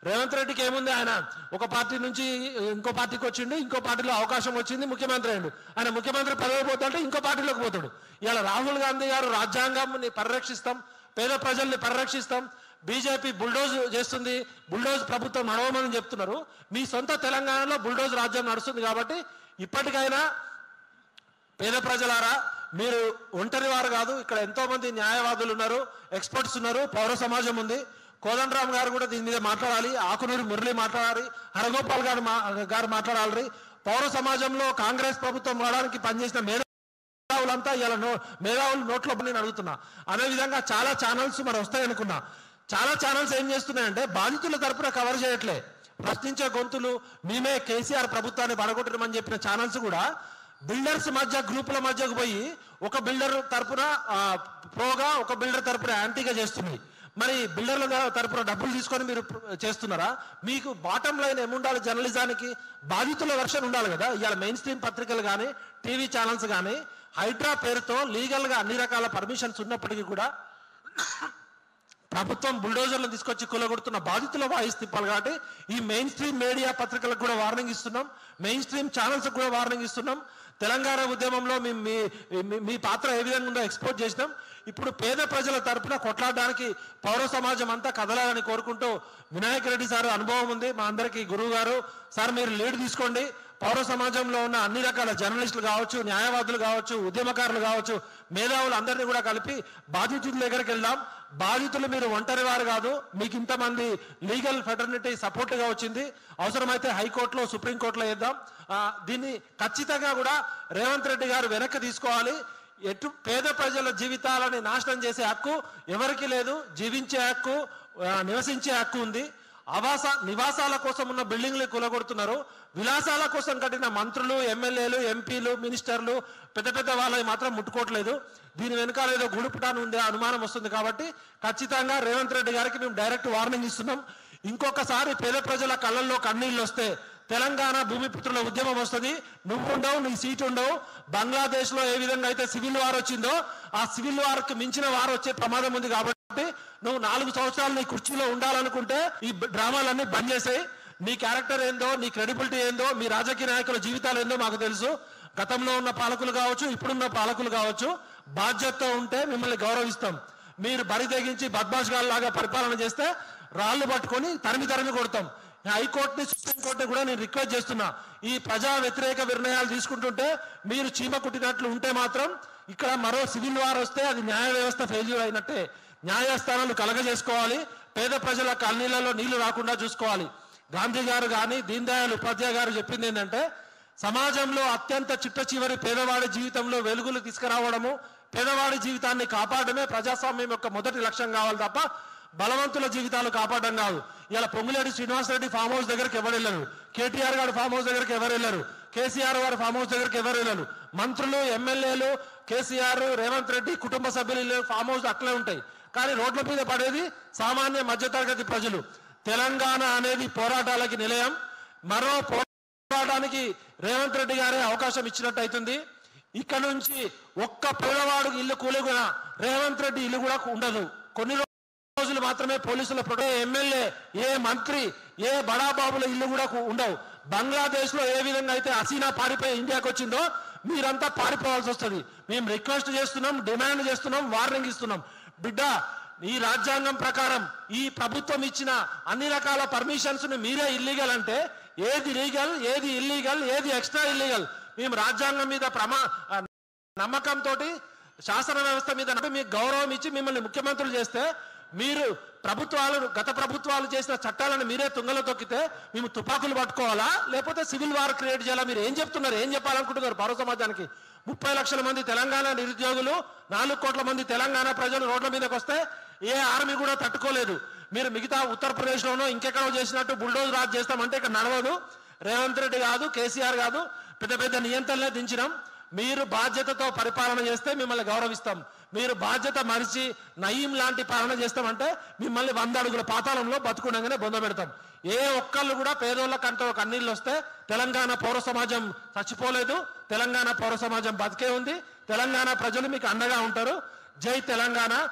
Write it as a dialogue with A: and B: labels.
A: రేవంత్ రెడ్డికి ఏముంది, ఆయన ఒక పార్టీ నుంచి ఇంకో పార్టీకి వచ్చిండు, ఇంకో పార్టీలో అవకాశం వచ్చింది, ముఖ్యమంత్రి అయ్యిండు. ఆయన ముఖ్యమంత్రి పదవి పోతుంటే ఇంకో పార్టీలోకి పోతాడు. ఇలా రాహుల్ గాంధీ గారు రాజ్యాంగాన్ని పరిరక్షిస్తాం, పేద ప్రజల్ని పరిరక్షిస్తాం, బీజేపీ బుల్డోజ్ చేస్తుంది, బుల్డోజ్ ప్రభుత్వం నడవమని చెప్తున్నారు. మీ సొంత తెలంగాణలో బుల్డోజ్ రాజ్యం నడుస్తుంది. కాబట్టి ఇప్పటికైనా పేద ప్రజలారా, మీరు ఒంటరి వారు కాదు, ఇక్కడ ఎంతో మంది న్యాయవాదులు ఉన్నారు, ఎక్స్పర్ట్స్ ఉన్నారు, పౌర సమాజం ఉంది. కోదండరామ్ గారు కూడా దీని మీద మాట్లాడాలి, ఆకునూరి మురళి మాట్లాడాలి, హరగోపాల్ గారు మాట్లాడాలి. పౌర సమాజంలో కాంగ్రెస్ ప్రభుత్వం వాడడానికి పనిచేసిన మేధావులంతా ఇలా మేధావులు నోట్లో నేను అడుగుతున్నా. అదేవిధంగా చాలా ఛానల్స్ మరి వస్తాయనుకున్నా. చాలా ఛానల్స్ ఏం చేస్తున్నాయంటే బాధితుల తరపున కవర్ చేయట్లే, ప్రశ్నించే గొంతులు మేమే కేసీఆర్ ప్రభుత్వాన్ని పడగొట్టమని చెప్పిన ఛానల్స్ కూడా బిల్డర్స్ మధ్య గ్రూపుల మధ్యకు పోయి ఒక బిల్డర్ తరపున ప్రోగా, ఒక బిల్డర్ తరపున యాంటీగా చేస్తున్నాయి. మరి బిల్డర్ల తరపున డబ్బులు తీసుకొని మీరు చేస్తున్నారా? మీకు బాటం లైన్ ఏముండాలి? జర్నలిజానికి బాధితుల వెర్షన్ ఉండాలి కదా. ఇవాళ మెయిన్ స్ట్రీమ్ పత్రికలు కానీ టీవీ ఛానల్స్ కానీ హైడ్రా పేరుతో లీగల్గా అన్ని రకాల పర్మిషన్స్ ఉన్నప్పటికీ కూడా ప్రభుత్వం బుల్డోజర్లను తీసుకొచ్చి కూలగొడుతున్న బాధితుల వాయిస్ తిప్పాలి. కాబట్టి ఈ మెయిన్ స్ట్రీమ్ మీడియా పత్రికలకు కూడా వార్నింగ్ ఇస్తున్నాం, మెయిన్ స్ట్రీమ్ ఛానల్స్ కూడా వార్నింగ్ ఇస్తున్నాం. తెలంగాణ ఉద్యమంలో మీ పాత్ర ఏ విధంగా ఉందో ఎక్స్పోజ్ చేసినాం. ఇప్పుడు పేద ప్రజల తరపున కొట్లాడడానికి పౌర సమాజం అంతా కదలాలని కోరుకుంటూ, వినాయక్ రెడ్డి సార్ అనుభవం ఉంది మా అందరికీ, గురువు గారు సార్ మీరు లీడ్ తీసుకోండి. పౌర సమాజంలో ఉన్న అన్ని రకాల జర్నలిస్టులు కావచ్చు, న్యాయవాదులు కావచ్చు, ఉద్యమకారులు కావచ్చు, మేధావులు అందరినీ కూడా కలిపి బాధితుల దగ్గరికి వెళ్దాం. బాధితులు మీరు ఒంటరి వారు కాదు, మీకు ఇంతమంది లీగల్ ఫెటర్నిటీ సపోర్ట్గా వచ్చింది. అవసరమైతే హైకోర్టులో, సుప్రీంకోర్టులో వేద్దాం. దీన్ని ఖచ్చితంగా కూడా రేవంత్ రెడ్డి గారు వెనక్కి తీసుకోవాలి. పేద ప్రజల జీవితాలని నాశనం చేసే హక్కు ఎవరికి లేదు. జీవించే హక్కు, నివసించే హక్కు ఉంది. నివాసాల కోసం ఉన్న బిల్డింగ్లు కూలగొడుతున్నారు. విలాసాల కోసం కట్టిన మంత్రులు, ఎమ్మెల్యేలు, ఎంపీలు, మినిస్టర్లు, పెద్ద పెద్ద వాళ్ళని మాత్రం ముట్టుకోవట్లేదు. దీని వెనకాల ఏదో గుడుపుటాను ఉండే అనుమానం వస్తుంది. కాబట్టి ఖచ్చితంగా రేవంత్ రెడ్డి గారికి మేము డైరెక్ట్ వార్నింగ్ ఇస్తున్నాం. ఇంకొకసారి పేద ప్రజల కళ్ళల్లో కన్నీళ్ళు వస్తే తెలంగాణ భూమిపుత్రుల ఉద్యమం వస్తుంది. నువ్వు ఉండవు, నీ సీటు ఉండవు. బంగ్లాదేశ్ లో ఏ విధంగా అయితే సివిల్ వార్ వచ్చిందో ఆ సివిల్ వార్కి మించిన వార్ వచ్చే ప్రమాదం ఉంది. కాబట్టి నువ్వు 4 సంవత్సరాలు నీ కుర్చీలో ఉండాలనుకుంటే ఈ డ్రామాలన్నీ బంద్ చేసాయి. నీ క్యారెక్టర్ ఏందో, నీ క్రెడిబిలిటీ ఏందో, మీ రాజకీయ నాయకుల జీవితాలు ఏందో మాకు తెలుసు. గతంలో ఉన్న పాలకులు కావచ్చు, ఇప్పుడున్న పాలకులు కావచ్చు, బాధ్యతతో ఉంటే మిమ్మల్ని గౌరవిస్తాం. మీరు బరి తెగించి బద్మాష్ లాగా పరిపాలన చేస్తే రాళ్లు పట్టుకొని తరిమి కొడతాం. హైకోర్టుని, సుప్రీంకోర్టుని కూడా నేను రిక్వెస్ట్ చేస్తున్నా, ఈ ప్రజా వ్యతిరేక నిర్ణయాలు తీసుకుంటుంటే మీరు చీమ కుట్టినట్లు ఉంటే మాత్రం ఇక్కడ మరో సివిల్ వార్ వస్తే అది న్యాయ వ్యవస్థ ఫెయిల్యూర్ అయినట్టే. న్యాయస్థానాలు కలగజేసుకోవాలి, పేద ప్రజల కన్నీళ్లలో నీళ్లు రాకుండా చూసుకోవాలి. గాంధీ గారు కానీ దీన్ దయాళ్ ఉపాధ్యాయ గారు చెప్పింది ఏంటంటే, సమాజంలో అత్యంత చిట్ట చివరి పేదవాడి జీవితంలో వెలుగులు తీసుకురావడము, పేదవాడి జీవితాన్ని కాపాడమే ప్రజాస్వామ్యం యొక్క మొదటి లక్ష్యం కావాలి తప్ప బలవంతుల జీవితాలు కాపాడడం కాదు. ఇలా పొంగులేటి శ్రీనివాసరెడ్డి ఫామ్ హౌస్ దగ్గరికి ఎవరు వెళ్ళరు, కేటీఆర్ గారు ఫామ్ హౌస్ దగ్గరికి ఎవరు వెళ్ళరు, కేసీఆర్ గారు ఫామ్ హౌస్ దగ్గరికి ఎవరు వెళ్ళరు. మంత్రులు, ఎమ్మెల్యేలు, కేసీఆర్, రేవంత్ రెడ్డి కుటుంబ సభ్యులు ఫామ్ హౌస్ అట్లే ఉంటాయి. కానీ రోడ్ల మీద పడేది సామాన్య మధ్యతరగతి ప్రజలు. తెలంగాణ అనేది పోరాటాలకి నిలయం. మరో పోరాటానికి రేవంత్ రెడ్డి గారే అవకాశం ఇచ్చినట్టు అవుతుంది. ఇక్కడ నుంచి ఒక్క పేదవాడు ఇల్లు కూలిన రేవంత్ రెడ్డి ఇల్లు కూడా ఉండదు. కొన్ని రోజులు మాత్రమే పోలీసుల ఎమ్మెల్యే, ఏ మంత్రి, ఏ బడాబాబుల ఇల్లు కూడా ఉండవు. బంగ్లాదేశ్ లో ఏ విధంగా అయితే హసీనా పారిపోయి ఇండియాకి వచ్చిందో మీరంతా పారిపోవాల్సి వస్తుంది. మేము రిక్వెస్ట్ చేస్తున్నాం, డిమాండ్ చేస్తున్నాం, వార్నింగ్ ఇస్తున్నాం. బిడ్డ, ఈ రాజ్యాంగం ప్రకారం ఈ ప్రభుత్వం ఇచ్చిన అన్ని రకాల పర్మిషన్స్ మీరే ఇల్లీగల్ అంటే ఏది లీగల్, ఏది ఇల్లీగల్, ఏది ఎక్స్ట్రా ఇల్లీగల్? మేము రాజ్యాంగం మీద నమ్మకంతో, శాసన వ్యవస్థ మీద మీకు గౌరవం ఇచ్చి మిమ్మల్ని ముఖ్యమంత్రులు చేస్తే మీరు గత ప్రభుత్వాలు చేసిన చట్టాలను మీరే తుంగలో తొక్కితే మేము తుపాకులు పట్టుకోవాలా, లేకపోతే సివిల్ వార్ క్రియేట్ చేయాలా? మీరు ఏం చెప్తున్నారు, ఏం చెప్పాలనుకుంటున్నారు పౌర సమాజానికి? 30 లక్షల మంది తెలంగాణ నిరుద్యోగులు, 4 కోట్ల మంది తెలంగాణ ప్రజలు రోడ్ల మీదకి వస్తే ఏ ఆర్మీ కూడా తట్టుకోలేదు. మీరు మిగతా ఉత్తరప్రదేశ్లోనో ఇంకెక్కడో చేసినట్టు బుల్డోజ్ రాజ్ చేస్తామంటే ఇక్కడ నడవదు. రేవంత్ రెడ్డి కాదు, కేసీఆర్ కాదు, పెద్ద పెద్ద నియంత్రణలే దించినాం. మీరు బాధ్యతతో పరిపాలన చేస్తే మిమ్మల్ని గౌరవిస్తాం. మీరు బాధ్యత మరిచి నయీం లాంటి పాలన చేస్తామంటే మిమ్మల్ని 100 అడుగుల పాతాళంలో బతుకుండగానే బొంద పెడతాం. ఏ ఒక్కళ్ళు కూడా పేదోళ్ళ కంటో కన్నీళ్ళు వస్తే తెలంగాణ పౌర సమాజం చచ్చిపోలేదు, తెలంగాణ పౌర సమాజం బతికే ఉంది. తెలంగాణ ప్రజలు మీకు అండగా ఉంటారు. జై తెలంగాణ.